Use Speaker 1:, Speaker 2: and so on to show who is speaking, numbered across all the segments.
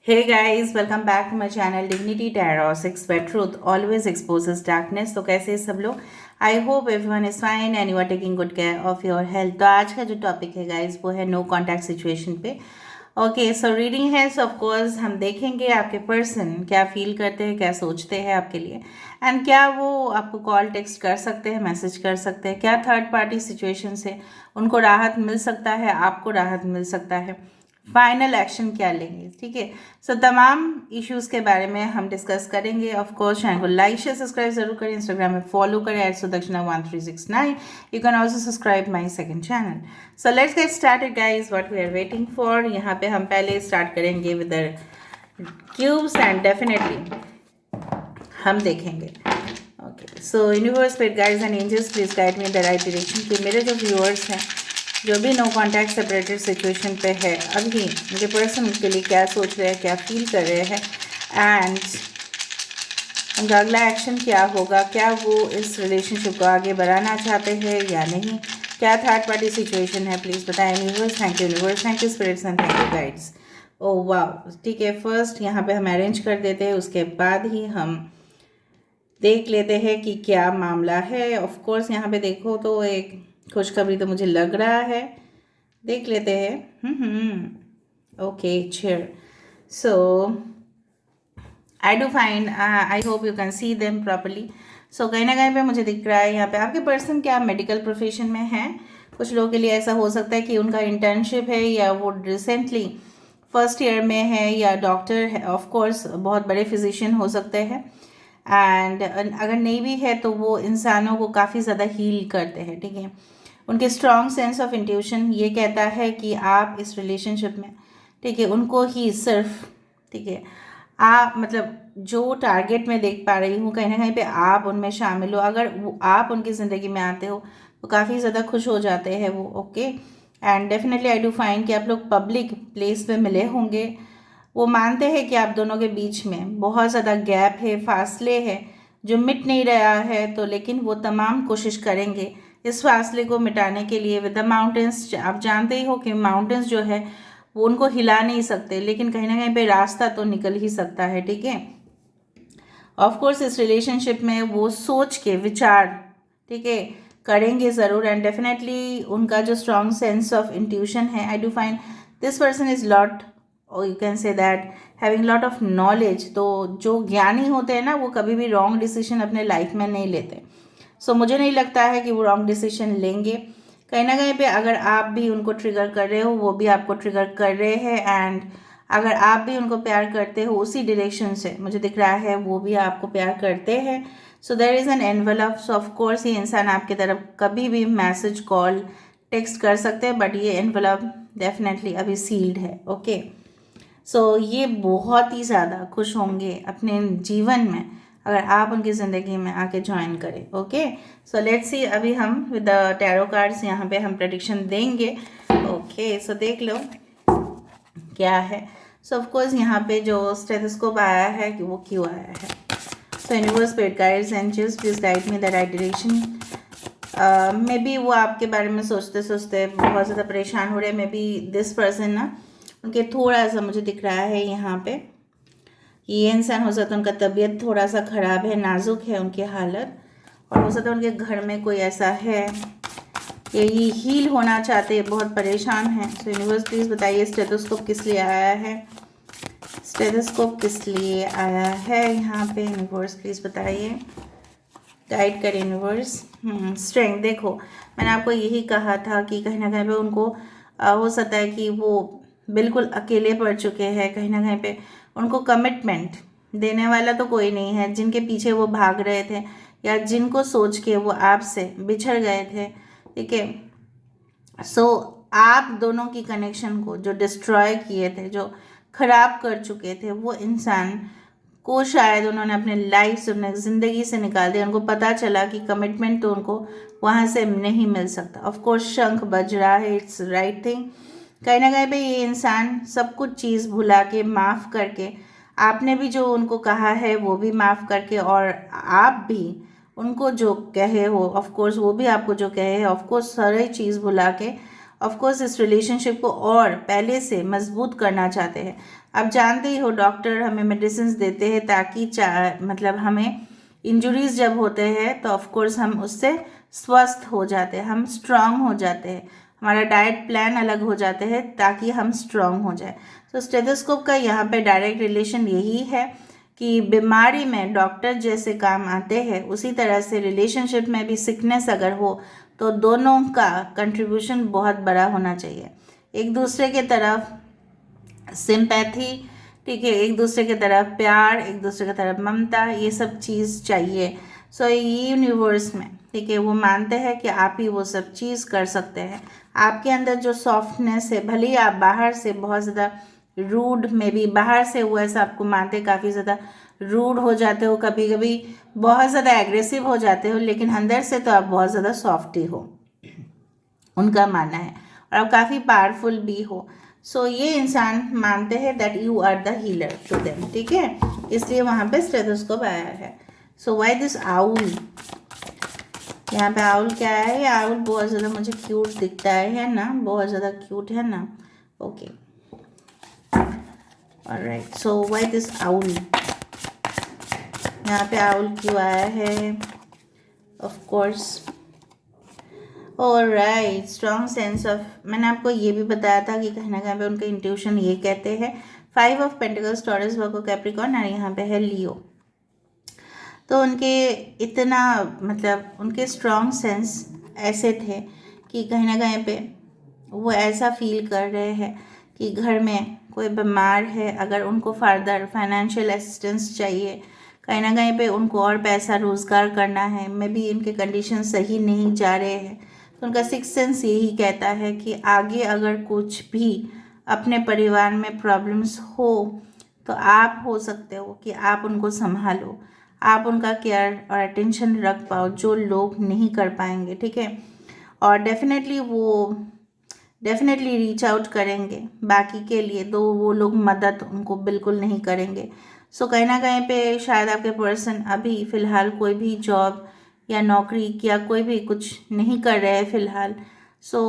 Speaker 1: Hey guys, welcome back to my channel Dignity Tarot 6 where truth always exposes darkness। तो कैसे हैं सब लोग? I hope everyone is fine and you are taking good care of your health. तो आज का जो topic है गाइस वो है नो कॉन्टैक्ट सिचुएशन पे। ओके, सो रीडिंग है, सो ऑफकोर्स हम देखेंगे आपके पर्सन क्या फील करते हैं, क्या सोचते हैं आपके लिए, एंड क्या वो आपको कॉल टेक्स्ट कर सकते हैं, मैसेज कर सकते हैं, क्या थर्ड पार्टी सिचुएशन से उनको राहत मिल सकता है, आपको राहत मिल सकता है, फाइनल एक्शन क्या लेंगे। ठीक है, सो तमाम इश्यूज़ के बारे में हम डिस्कस करेंगे। ऑफ कोर्स चैनल को लाइक शेयर सब्सक्राइब जरूर करें, इंस्टाग्राम में फॉलो करें @sudakshinah1369। You can also subscribe my second channel. So let's get started guys, what we are waiting for. यहाँ पे हम पहले स्टार्ट करेंगे with the cubes and definitely हम देखेंगे। Okay, so universe spirit guides and angels please guide me in the right direction. कि मेरे जो व्यूअर्स हैं जो भी नो कॉन्टैक्ट सेपरेटेड सिचुएशन पे है, अभी उनके पर्सन के लिए क्या सोच रहे हैं, क्या फील कर रहे हैं, एंड उनका अगला एक्शन क्या होगा, क्या वो इस रिलेशनशिप को आगे बढ़ाना चाहते हैं या नहीं, क्या थर्ड पार्टी सिचुएशन है, प्लीज़ बताएं universe. Thank you universe, thank you spirits and thank you guides. Oh वाह, ठीक है, फर्स्ट यहाँ पे हम अरेंज कर देते हैं, उसके बाद ही हम देख लेते हैं कि क्या मामला है। ऑफ कोर्स यहाँ पे देखो तो एक खुशखबरी तो मुझे लग रहा है, देख लेते हैं। Okay chair, so I do find, I hope you can see them properly. So कहीं ना कहीं पे मुझे दिख रहा है यहाँ पे आपके पर्सन क्या मेडिकल प्रोफेशन में है। कुछ लोगों के लिए ऐसा हो सकता है कि उनका इंटर्नशिप है या वो रिसेंटली फर्स्ट ईयर में है या डॉक्टर है। ऑफ कोर्स बहुत बड़े फिजिशियन हो सकते हैं, एंड अगर नहीं भी है तो वो इंसानों को काफ़ी ज़्यादा हील करते हैं। ठीक है, उनके स्ट्रॉन्ग सेंस ऑफ इंट्यूशन ये कहता है कि आप इस रिलेशनशिप में, ठीक है, उनको ही सिर्फ, ठीक है, आप मतलब जो टारगेट में देख पा रही हूँ कहीं ना कहीं पे आप उनमें शामिल हो। अगर आप उनकी ज़िंदगी में आते हो तो काफ़ी ज़्यादा खुश हो जाते हैं वो। Okay, and definitely I do find कि आप लोग पब्लिक प्लेस पे मिले होंगे। वो मानते हैं कि आप दोनों के बीच में बहुत ज़्यादा गैप है, फासले है जो मिट नहीं रहा है, तो लेकिन वो तमाम कोशिश करेंगे इस फासले को मिटाने के लिए विद द माउंटेन्स। आप जानते ही हो कि माउंटेन्स जो है वो उनको हिला नहीं सकते, लेकिन कहीं ना कहीं पे रास्ता तो निकल ही सकता है। ठीक है, ऑफ कोर्स इस रिलेशनशिप में वो सोच के विचार, ठीक है, करेंगे ज़रूर, एंड डेफिनेटली उनका जो स्ट्रॉन्ग सेंस ऑफ इंट्यूशन है, I do find this person is lot, और you can say that having lot of knowledge. तो जो ज्ञानी होते हैं ना वो कभी भी रॉन्ग डिसीजन अपने लाइफ में नहीं लेते। सो मुझे नहीं लगता है कि वो रॉन्ग डिसीजन लेंगे। कहीं ना कहीं पे अगर आप भी उनको ट्रिगर कर रहे हो, वो भी आपको ट्रिगर कर रहे हैं, एंड अगर आप भी उनको प्यार करते हो उसी डायरेक्शन से, मुझे दिख रहा है वो भी आपको प्यार करते हैं। So there is an envelope. So of course ये इंसान आपकी तरफ कभी भी मैसेज, कॉल, टेक्स्ट कर सकते हैं, बट ये एनवेलप डेफिनेटली अभी सील्ड है। ओके, सो ये बहुत ही ज़्यादा खुश होंगे अपने जीवन में अगर आप उनकी ज़िंदगी में आके ज्वाइन करें। ओके, सो लेट्स सी, अभी हम विद द टैरो कार्ड्स यहाँ पे हम प्रेडिक्शन देंगे। ओके, सो देख लो क्या है। सो ऑफ कोर्स यहाँ पे जो स्टेथोस्कोप आया है कि वो क्यों आया है। So universe spirit guides angels please guide me the right direction. Maybe वो आपके बारे में सोचते सोचते बहुत ज़्यादा परेशान हो रहे हैं। मे बी दिस पर्सन ना, उनके थोड़ा सा मुझे दिख रहा है यहाँ पे ये इंसान हो सकता है उनका तबीयत थोड़ा सा ख़राब है, नाजुक है उनकी हालत, और हो सकता है उनके घर में कोई ऐसा है ये हील होना चाहते हैं, बहुत परेशान हैं। सो यूनिवर्स प्लीज़ बताइए स्टेथोस्कोप किस लिए आया है, स्टेथोस्कोप किस लिए आया है यहाँ पे। यूनिवर्स प्लीज़ बताइए, गाइड करें यूनिवर्स। स्ट्रेंथ, देखो मैंने आपको यही कहा था कि कहीं ना कहीं पे उनको हो सकता है कि वो बिल्कुल अकेले पड़ चुके हैं। कहीं ना कहीं पे उनको कमिटमेंट देने वाला तो कोई नहीं है, जिनके पीछे वो भाग रहे थे या जिनको सोच के वो आपसे बिछड़ गए थे। ठीक है, सो आप दोनों की कनेक्शन को जो डिस्ट्रॉय किए थे, जो खराब कर चुके थे, वो इंसान को शायद उन्होंने अपने लाइफ से, अपने ज़िंदगी से निकाल दिया। उनको पता चला कि कमिटमेंट तो उनको वहाँ से नहीं मिल सकता। ऑफ कोर्स शंख बज रहा है, इट्स राइट थिंग। कहीं ना कहीं पे ये इंसान सब कुछ चीज़ भुला के, माफ़ करके, आपने भी जो उनको कहा है वो भी माफ़ करके, और आप भी उनको जो कहे हो, ऑफ कोर्स वो भी आपको जो कहे है, ऑफ कोर्स सारी चीज़ भुला के ऑफ कोर्स इस रिलेशनशिप को और पहले से मजबूत करना चाहते हैं। आप जानते ही हो डॉक्टर हमें मेडिसिन देते हैं ताकि मतलब हमें इंजुरीज जब होते हैं तो ऑफ कोर्स हम उससे स्वस्थ हो जाते हैं, हम स्ट्रांग हो जाते हैं, हमारा डाइट प्लान अलग हो जाते हैं ताकि हम स्ट्रांग हो जाए। तो स्टेथोस्कोप का यहाँ पे डायरेक्ट रिलेशन यही है कि बीमारी में डॉक्टर जैसे काम आते हैं उसी तरह से रिलेशनशिप में भी सिकनेस अगर हो तो दोनों का कंट्रीब्यूशन बहुत बड़ा होना चाहिए। एक दूसरे के तरफ सिंपैथी, ठीक है, एक दूसरे की तरफ प्यार, एक दूसरे की तरफ ममता, ये सब चीज़ चाहिए। सो ये यूनिवर्स में, ठीक है, वो मानते हैं कि आप ही वो सब चीज़ कर सकते हैं। आपके अंदर जो सॉफ्टनेस है, भले ही आप बाहर से बहुत ज़्यादा रूड में भी, बाहर से वो ऐसा आपको मानते काफ़ी ज़्यादा रूड हो जाते हो, कभी कभी बहुत ज़्यादा एग्रेसिव हो जाते हो, लेकिन अंदर से तो आप बहुत ज़्यादा सॉफ्ट ही हो, उनका मानना है, और आप काफ़ी पावरफुल भी हो। सो ये इंसान मानते हैं that you are the healer to them, ठीक है, इसलिए वहाँ पे स्टेथोस्कोप आया है। सो व्हाई दिस आउल, यहाँ पे आउल क्या है? ये आउल बहुत ज़्यादा मुझे क्यूट दिखता है ना, बहुत ज़्यादा क्यूट है ना। Okay, alright, so why this owl, यहाँ पे आउल क्यों आया है? Of course, alright, strong sense of, मैंने आपको ये भी बताया था कि कहीं ना कहीं पे उनका इंट्यूशन ये कहते हैं। 5 of pentacles, taurus, Virgo, Capricorn, और यहाँ पे है लियो। तो उनके इतना मतलब उनके स्ट्रॉन्ग सेंस ऐसे थे कि कहीं ना कहीं पे वो ऐसा फील कर रहे हैं कि घर में कोई बीमार है, अगर उनको फर्दर फाइनेंशियल असिस्टेंस चाहिए, कहीं ना कहीं पे उनको और पैसा रोज़गार करना है, मे बी इनके कंडीशन सही नहीं जा रहे हैं, तो उनका सिक्स सेंस यही कहता है कि आगे अगर कुछ भी अपने परिवार में प्रॉब्लम्स हो तो आप हो सकते हो कि आप उनको संभालो, आप उनका केयर और अटेंशन रख पाओ जो लोग नहीं कर पाएंगे, ठीक है। और डेफिनेटली रीच आउट करेंगे बाकी के लिए, तो वो लोग मदद उनको बिल्कुल नहीं करेंगे। सो कहीं ना कहीं पे शायद आपके पर्सन अभी फ़िलहाल कोई भी जॉब या नौकरी या कोई भी कुछ नहीं कर रहे हैं फ़िलहाल। सो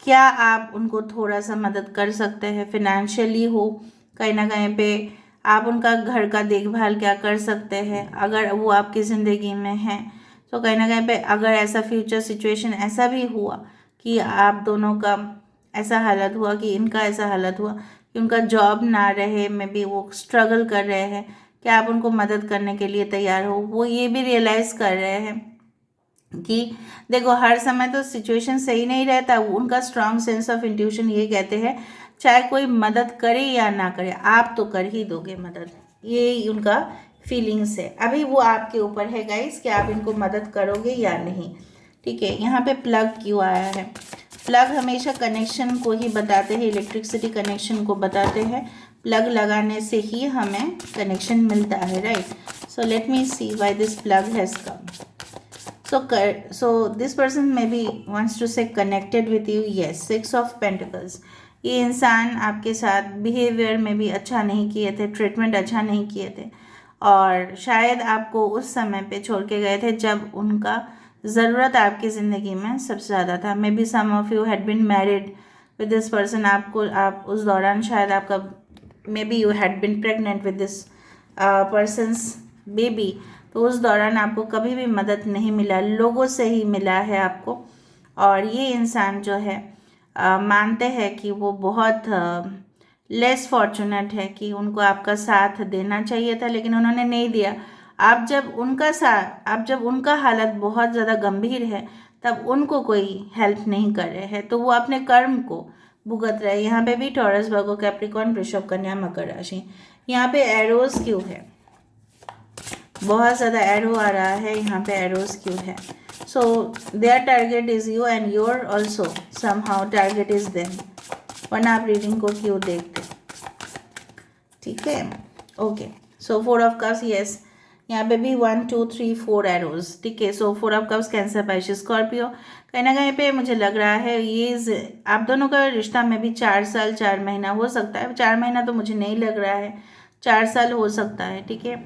Speaker 1: क्या आप उनको थोड़ा सा मदद कर सकते हैं फिनेंशियली हो, कहीं ना कहीं पे आप उनका घर का देखभाल क्या कर सकते हैं अगर वो आपकी ज़िंदगी में हैं। तो कहीं ना कहीं पे अगर ऐसा फ्यूचर सिचुएशन ऐसा भी हुआ कि आप दोनों का ऐसा हालत हुआ कि इनका ऐसा हालत हुआ कि उनका जॉब ना रहे, में भी वो स्ट्रगल कर रहे हैं, क्या आप उनको मदद करने के लिए तैयार हो? वो ये भी रियलाइज़ कर रहे हैं कि देखो हर समय तो सिचुएशन सही नहीं रहता। उनका स्ट्रॉन्ग सेंस ऑफ इंट्यूशन ये कहते हैं चाहे कोई मदद करे या ना करे आप तो कर ही दोगे मदद, ये उनका फीलिंग्स है। अभी वो आपके ऊपर है गाइस कि आप इनको मदद करोगे या नहीं, ठीक है। यहाँ पे प्लग क्यों आया है? प्लग हमेशा कनेक्शन को ही बताते हैं, इलेक्ट्रिसिटी कनेक्शन को बताते हैं, प्लग लगाने से ही हमें कनेक्शन मिलता है, right. So let me see why this plug has come. So this person maybe wants to say connected with you. Yes, 6 of Pentacles. ये इंसान आपके साथ बिहेवियर में भी अच्छा नहीं किए थे, ट्रीटमेंट अच्छा नहीं किए थे, और शायद आपको उस समय पे छोड़ के गए थे जब उनका ज़रूरत आपकी ज़िंदगी में सबसे ज़्यादा था। Maybe some of you had been married with this person, आप उस दौरान शायद आपका maybe you had been pregnant with this person's baby, तो उस दौरान आपको कभी भी मदद नहीं मिला, लोगों से ही मिला है आपको। और ये इंसान जो है मानते हैं कि वो बहुत लेस फॉर्चुनेट है कि उनको आपका साथ देना चाहिए था लेकिन उन्होंने नहीं दिया। आप जब उनका हालत बहुत ज़्यादा गंभीर है तब उनको कोई हेल्प नहीं कर रहे हैं, तो वो अपने कर्म को भुगत रहे हैं। यहाँ पे भी टॉरस, वर्गो, कैप्रिकॉर्न, वृषभ, कन्या, मकर राशि। यहाँ पे एरोस क्यों है? बहुत ज़्यादा एरो आ रहा है, यहाँ पे एरोस क्यों है? So their target is you and your also somehow target is them, वरना आप रीडिंग को क्यों देखते, ठीक है। Okay, so 4 of cups, yes, यहाँ पे भी 1 2 3 4 एरोज, ठीक है। सो 4 of cups, cancer, Pisces, Scorpio. कहीं ना कहीं पे मुझे लग रहा है ये आप दोनों का रिश्ता में भी 4 साल 4 महीना हो सकता है। 4 महीना तो मुझे नहीं लग रहा है, 4 साल हो सकता है, ठीक है,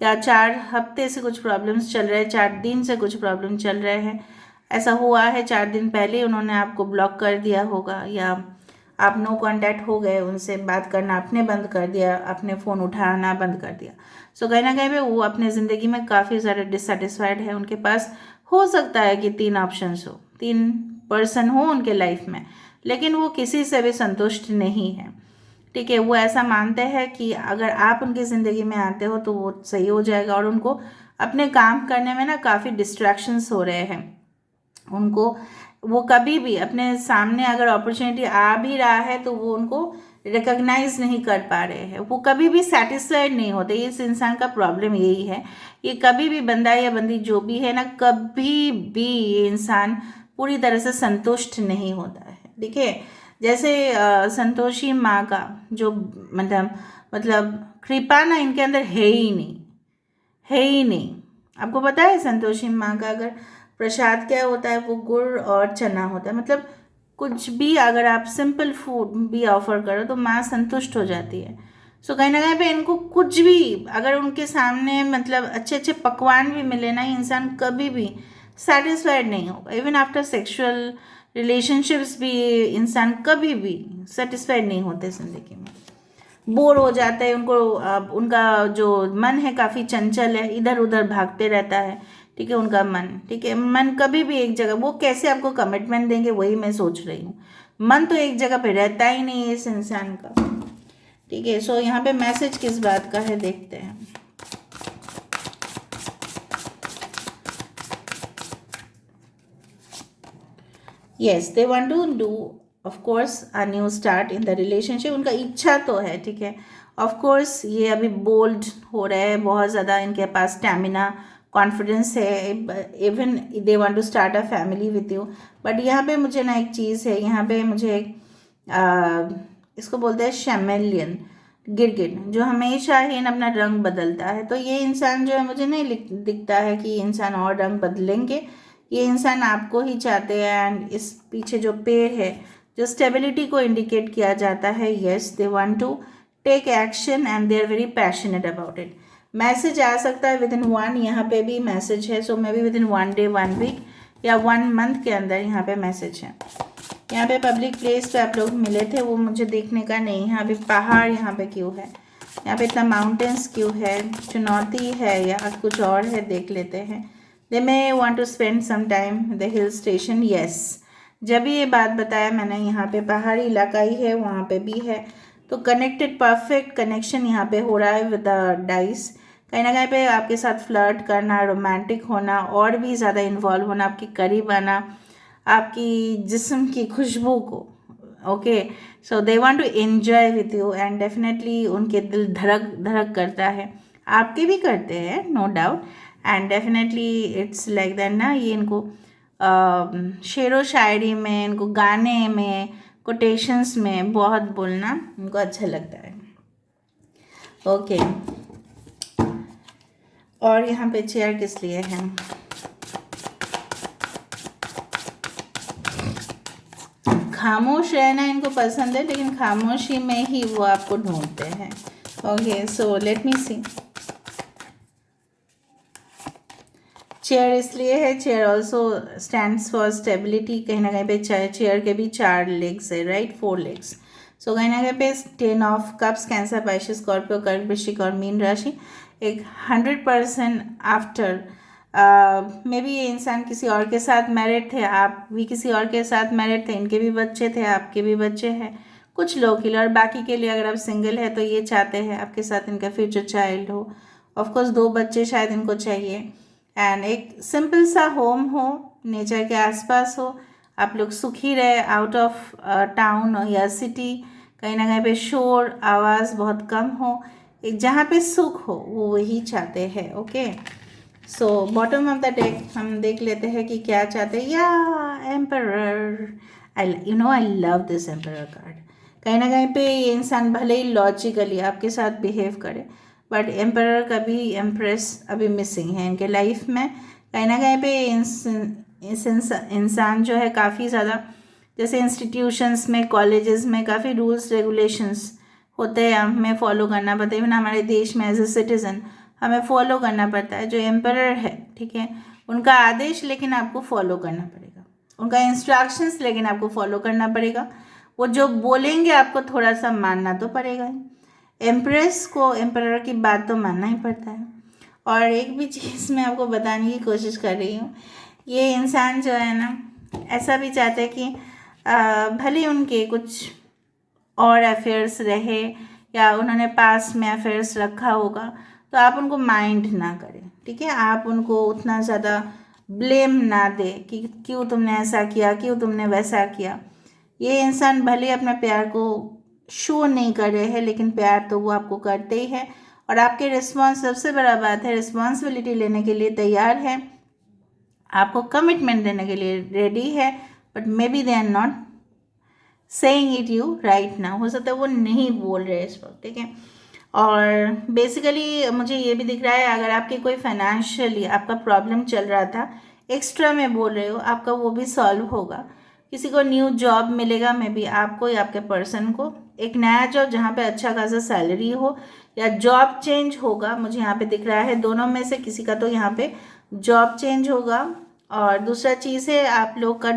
Speaker 1: या 4 हफ्ते से कुछ प्रॉब्लम्स चल रहे हैं, 4 दिन से कुछ प्रॉब्लम चल रहे हैं। ऐसा हुआ है 4 दिन पहले उन्होंने आपको ब्लॉक कर दिया होगा, या आप नो कांटेक्ट हो गए, उनसे बात करना आपने बंद कर दिया, अपने फ़ोन उठाना बंद कर दिया। सो कहीं ना कहीं पे वो अपने ज़िंदगी में काफ़ी ज़्यादा डिससेटिस्फाइड है। उनके पास हो सकता है कि 3 ऑप्शंस हो, 3 पर्सन हो उनके लाइफ में, लेकिन वो किसी से भी संतुष्ट नहीं है। ठीक है, वो ऐसा मानते हैं कि अगर आप उनकी ज़िंदगी में आते हो तो वो सही हो जाएगा, और उनको अपने काम करने में ना काफ़ी डिस्ट्रैक्शंस हो रहे हैं। उनको वो कभी भी अपने सामने अगर अपॉर्चुनिटी आ भी रहा है तो वो उनको रिकॉग्नाइज नहीं कर पा रहे हैं। वो कभी भी सेटिस्फाइड नहीं होते। इस इंसान का प्रॉब्लम यही है, ये कभी भी बंदा या बंदी जो भी है ना, कभी भी ये इंसान पूरी तरह से संतुष्ट नहीं होता है। ठीक है, जैसे संतोषी माँ का जो मतलब कृपा ना इनके अंदर है ही नहीं, है ही नहीं। आपको पता है संतोषी माँ का अगर प्रसाद क्या होता है, वो गुड़ और चना होता है। मतलब कुछ भी अगर आप सिंपल फूड भी ऑफर करो तो माँ संतुष्ट हो जाती है। सो कहीं ना कहीं पे इनको कुछ भी अगर उनके सामने मतलब अच्छे अच्छे पकवान भी मिले ना, इंसान कभी भी सेटिस्फाइड नहीं होगा। इवन आफ्टर सेक्सुअल रिलेशनशिप्स भी इंसान कभी भी सेटिस्फाइड नहीं होते ज़िंदगी में, बोर हो जाता है। उनको उनका जो मन है काफ़ी चंचल है, इधर उधर भागते रहता है। ठीक है, उनका मन, ठीक है, मन कभी भी एक जगह, वो कैसे आपको कमिटमेंट देंगे वही मैं सोच रही हूँ। मन तो एक जगह पे रहता ही नहीं है इस इंसान का। ठीक है, सो यहाँ पे मैसेज किस बात का है देखते हैं। Yes, they want to do of course a new start in the relationship. उनका इच्छा तो है, ठीक है। ऑफ कोर्स ये अभी बोल्ड हो रहे हैं, बहुत ज़्यादा इनके पास स्टैमिना, कॉन्फिडेंस है। Even they want to start a family with you. But यहाँ पे मुझे ना एक चीज़ है, यहाँ पे मुझे इसको बोलते हैं शैमेलियन, गिरगिट, जो हमेशा ही अपना रंग बदलता है। तो ये इंसान जो है, मुझे नहीं दिखता है कि ये इंसान और रंग बदलेंगे। ये इंसान आपको ही चाहते हैं। एंड इस पीछे जो पेड़ है, जो स्टेबिलिटी को इंडिकेट किया जाता है, yes they want to take action and they are very passionate about it. Message आ सकता है विद इन 1, यहाँ पे भी मैसेज है। So maybe within 1 day, 1 week या 1 मंथ के अंदर यहाँ पे मैसेज है। यहाँ पे पब्लिक प्लेस पे आप लोग मिले थे, वो मुझे देखने का नहीं है। अभी पहाड़ यहाँ पे क्यों है, यहाँ पे इतना माउंटेन्स क्यों है, चुनौती है या कुछ और है, देख लेते हैं। They may want to spend some time the hill station. Yes, जब ये बात बताया मैंने, यहाँ पे पहाड़ी इलाका ही है, वहाँ पे भी है। तो कनेक्टेड, परफेक्ट कनेक्शन यहाँ पे हो रहा है विद द डाइस। कहीं ना कहीं पे आपके साथ फ्लर्ट करना, रोमांटिक होना, और भी ज़्यादा इन्वॉल्व होना, आपके करीब आना, आपकी जिस्म की खुशबू को। Okay, so they want to enjoy with you and definitely उनके दिल धड़क धड़क करता है, आपके भी करते हैं no doubt. And definitely it's like that ना, ये इनको शेरो शायरी में, इनको गाने में, कोटेशंस में बहुत बोलना इनको अच्छा लगता है। ओके, और यहाँ पे चेयर किस लिए है? खामोश रहना इनको पसंद है, लेकिन खामोशी में ही वो आपको ढूंढते हैं। ओके, सो लेट मी सी। चेयर इसलिए है, chair also stands for stability. कहीं ना कहीं पे चेयर के भी 4 लेग्स है, राइट, 4 लेग्स। सो कहीं ना कहीं पे 10 of cups, cancer, Pisces, Scorpio, कर्क, वृश्चिक और मीन राशि। एक 100% आफ्टर मे बी ये इंसान किसी और के साथ मैरिड थे, आप भी किसी और के साथ मैरिड थे, इनके भी बच्चे थे, आपके भी बच्चे हैं कुछ लोग के लिए। और बाकी के लिए अगर आप सिंगल है तो ये चाहते हैं आपके साथ इनका फ्यूचर चाइल्ड हो। ऑफकोर्स 2 बच्चे शायद इनको चाहिए। एंड एक सिंपल सा होम हो, नेचर के आसपास हो, आप लोग सुखी रहे, आउट ऑफ टाउन या सिटी। कहीं ना कहीं पे शोर आवाज़ बहुत कम हो, एक जहाँ पे सुख हो, वो वही चाहते हैं। Okay, so bottom of the deck हम देख लेते हैं कि क्या चाहते हैं। या emperor, I love this emperor card. कहीं ना कहीं पे ये इंसान भले ही लॉजिकली आपके साथ बिहेव करे, बट एम्परर का भी एम्प्रेस अभी मिसिंग है इनके लाइफ में। कहीं ना कहीं पे इंसान जो है काफ़ी ज़्यादा, जैसे इंस्टीट्यूशंस में, कॉलेजेस में काफ़ी रूल्स रेगुलेशंस होते हैं, हमें फॉलो करना पड़ता है। इवन हमारे देश में एज ए सिटीज़न हमें फॉलो करना पड़ता है। जो एम्परर है, ठीक है, उनका आदेश लेकिन आपको फॉलो करना पड़ेगा, उनका इंस्ट्रक्शंस लेकिन आपको फॉलो करना पड़ेगा। वो जो बोलेंगे आपको थोड़ा सा मानना तो पड़ेगा ही। एम्प्रेस को एम्परर की बात तो मानना ही पड़ता है। और एक भी चीज़ मैं आपको बताने की कोशिश कर रही हूँ, ये इंसान जो है ना ऐसा भी चाहते हैं कि भले उनके कुछ और अफेयर्स रहे या उन्होंने पास में अफेयर्स रखा होगा, तो आप उनको माइंड ना करें, ठीक है। आप उनको उतना ज़्यादा ब्लेम ना दे कि क्यों तुमने ऐसा किया, क्यों तुमने वैसा किया। ये इंसान भले अपने प्यार को शो नहीं कर रहे हैं, लेकिन प्यार तो वो आपको करते ही है और आपके रिस्पॉन्स, सबसे बड़ा बात है, रिस्पॉन्सिबिलिटी लेने के लिए तैयार है, आपको कमिटमेंट देने के लिए रेडी है, but maybe they are not saying it you right now. हो सकता है वो नहीं बोल रहे इस वक्त, ठीक है। और बेसिकली मुझे ये भी दिख रहा है, अगर आपके कोई फाइनेंशियली आपका प्रॉब्लम चल रहा था, एक्स्ट्रा में बोल रहे हो, आपका वो भी सॉल्व होगा। किसी को न्यू जॉब मिलेगा, मे बी आपको या आपके पर्सन को एक नया जॉब जहाँ पे अच्छा खासा सैलरी हो, या जॉब चेंज होगा। मुझे यहाँ पे दिख रहा है दोनों में से किसी का तो यहाँ पे जॉब चेंज होगा। और दूसरा चीज़ है आप लोग का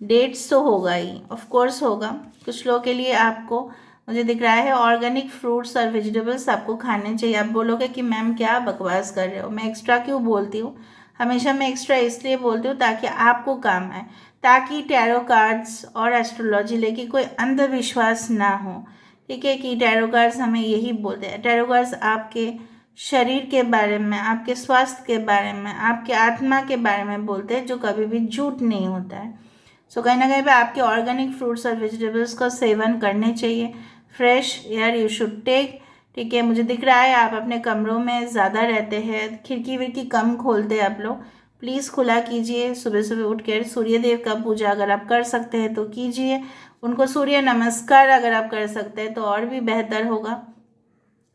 Speaker 1: डेट्स तो होगा ही, ऑफ कोर्स होगा। कुछ लोगों के लिए आपको मुझे दिख रहा है ऑर्गेनिक फ्रूट्स और वेजिटेबल्स आपको खाने चाहिए। आप बोलोगे कि मैम क्या बकवास कर रहे हो, मैं एक्स्ट्रा क्यों बोलती हूँ। हमेशा मैं एक्स्ट्रा इसलिए बोलती हूँ ताकि आपको काम आए, ताकि टैरो कार्ड्स और एस्ट्रोलॉजी लेके कोई अंधविश्वास ना हो, ठीक है। कि टैरो कार्ड्स हमें यही बोलते हैं, टैरो कार्ड्स आपके शरीर के बारे में, आपके स्वास्थ्य के बारे में, आपके आत्मा के बारे में बोलते हैं, जो कभी भी झूठ नहीं होता है। सो कहीं ना कहीं पे आपके ऑर्गेनिक फ्रूट्स और वेजिटेबल्स का सेवन करने चाहिए। Fresh air you should take, ठीक है। मुझे दिख रहा है आप अपने कमरों में ज़्यादा रहते हैं, खिड़की विड़की कम खोलते हैं आप लोग, प्लीज़ खुला कीजिए। सुबह सुबह उठ कर सूर्य देव का पूजा अगर आप कर सकते हैं तो कीजिए, उनको सूर्य नमस्कार अगर आप कर सकते हैं तो और भी बेहतर होगा,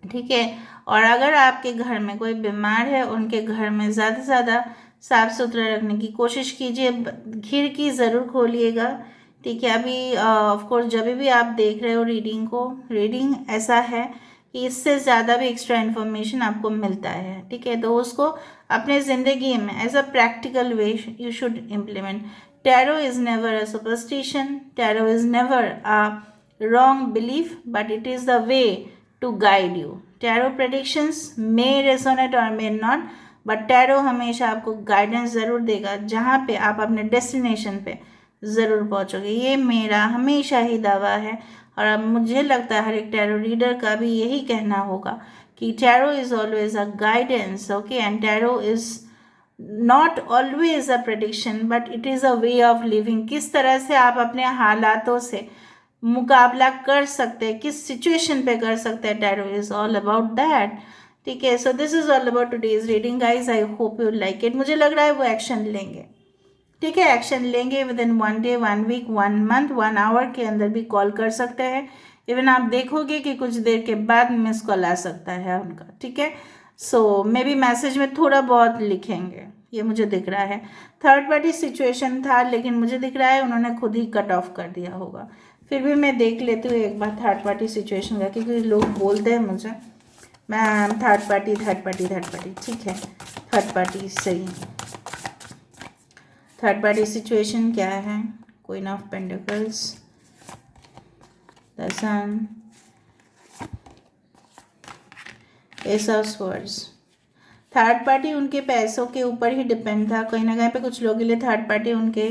Speaker 1: ठीक है। और अगर आपके घर में कोई बीमार है, उनके घर में ज़्यादा से ज़्यादा साफ़ सुथरा रखने की कोशिश कीजिए, खिड़की ज़रूर खोलिएगा, ठीक है। अभी ऑफ कोर्स जब भी आप देख रहे हो रीडिंग को, रीडिंग ऐसा है कि इससे ज़्यादा भी एक्स्ट्रा इन्फॉर्मेशन आपको मिलता है, ठीक है। तो उसको अपने ज़िंदगी में as a practical way you should implement. Tarot is never a superstition, tarot is never a wrong belief, but it is the way to guide you. Tarot predictions may resonate और मे नॉट, बट टैरो हमेशा आपको guidance ज़रूर देगा, जहाँ पे आप अपने destination पे ज़रूर पहुँचोगे। ये मेरा हमेशा ही दावा है, और अब मुझे लगता है हर एक टैरो रीडर का भी यही कहना होगा कि tarot is always a guidance, okay, and tarot is not always a prediction, but it is a way of living. किस तरह से आप अपने हालातों से मुकाबला कर सकते हैं, किस सिचुएशन पे कर सकते हैं, tarot is all about that, ठीक है। So this is all about today's reading guys, I hope you like it. मुझे लग रहा है वो एक्शन लेंगे, ठीक है, एक्शन लेंगे within 1 day, 1 week, 1 month, 1 hour के अंदर भी कॉल कर सकते हैं। इवन आप देखोगे कि कुछ देर के बाद मिस कॉल आ सकता है उनका, ठीक है। सो मे बी मैसेज में थोड़ा बहुत लिखेंगे, ये मुझे दिख रहा है। थर्ड पार्टी सिचुएशन था, लेकिन मुझे दिख रहा है उन्होंने खुद ही कट ऑफ कर दिया होगा। फिर भी मैं देख लेती हूँ एक बार थर्ड पार्टी सिचुएशन का, क्योंकि लोग बोलते हैं मुझे मैम थर्ड पार्टी, ठीक है। थर्ड पार्टी सही, थर्ड पार्टी सिचुएशन क्या है? Queen of pentacles, the sun, ace of swords. Third party उनके पैसों के ऊपर ही डिपेंड था। कहीं ना कहीं पे कुछ लोगों के लिए थर्ड पार्टी उनके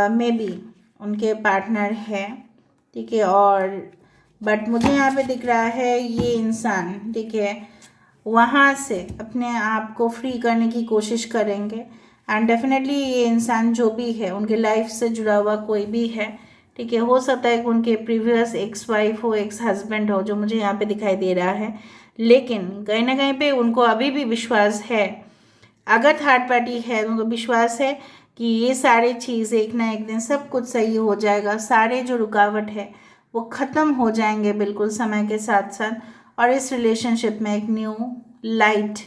Speaker 1: मे बी उनके पार्टनर है, ठीक है। और बट मुझे यहाँ पे दिख रहा है ये इंसान, ठीक है, वहाँ से अपने आप को फ्री करने की कोशिश करेंगे। एंड डेफिनेटली ये इंसान जो भी है, उनके लाइफ से जुड़ा हुआ कोई भी है, ठीक है। हो सकता है कि उनके प्रीवियस एक्स वाइफ हो, एक्स हस्बैंड हो, जो मुझे यहाँ पे दिखाई दे रहा है। लेकिन कहीं ना कहीं पे उनको अभी भी विश्वास है, अगर थर्ड पार्टी है उनको विश्वास है कि ये सारी चीज़ एक ना एक दिन सब कुछ सही हो जाएगा, सारे जो रुकावट है वो ख़त्म हो जाएंगे बिल्कुल समय के साथ साथ, और इस रिलेशनशिप में एक न्यू लाइट,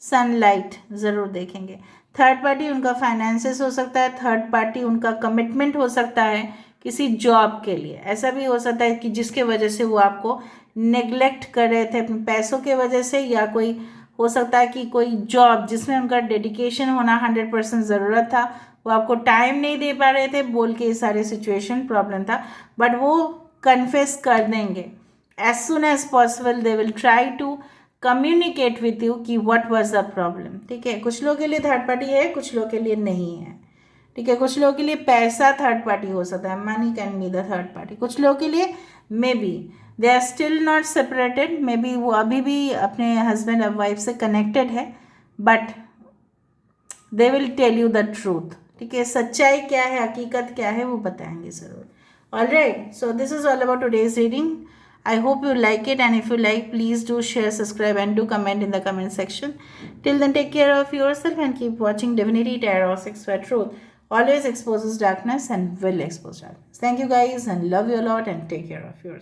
Speaker 1: सनलाइट ज़रूर देखेंगे। थर्ड पार्टी उनका फाइनेंसेस हो सकता है, थर्ड पार्टी उनका कमिटमेंट हो सकता है किसी जॉब के लिए। ऐसा भी हो सकता है कि जिसके वजह से वो आपको नेग्लेक्ट कर रहे थे अपने पैसों के वजह से, या कोई हो सकता है कि कोई जॉब जिसमें उनका डेडिकेशन होना 100% ज़रूरत था, वो आपको टाइम नहीं दे पा रहे थे बोल के ये सारे सिचुएशन प्रॉब्लम था, बट वो कन्फेस कर देंगे as soon as possible. They will try to communicate with you कि व्हाट वाज द प्रॉब्लम। ठीक है, कुछ लोगों के लिए थर्ड पार्टी है, कुछ लोगों के लिए नहीं है। ठीक है, कुछ लोगों के लिए पैसा थर्ड पार्टी हो सकता है, money can be the third party. कुछ लोगों के लिए maybe they are still not separated, maybe वो अभी भी अपने हस्बैंड और वाइफ से कनेक्टेड है, but they will tell you the truth. ठीक है, सच्चाई क्या है, हकीकत क्या है, वो बताएंगे ज़रूर। Alright, so this is all about today's reading. I hope you like it, and if you like, please do share, subscribe, and do comment in the comment section. Till then, take care of yourself and keep watching Divinity Tarot 6 where truth always exposes darkness and will expose darkness. Thank you guys, and love you a lot, and take care of yourself.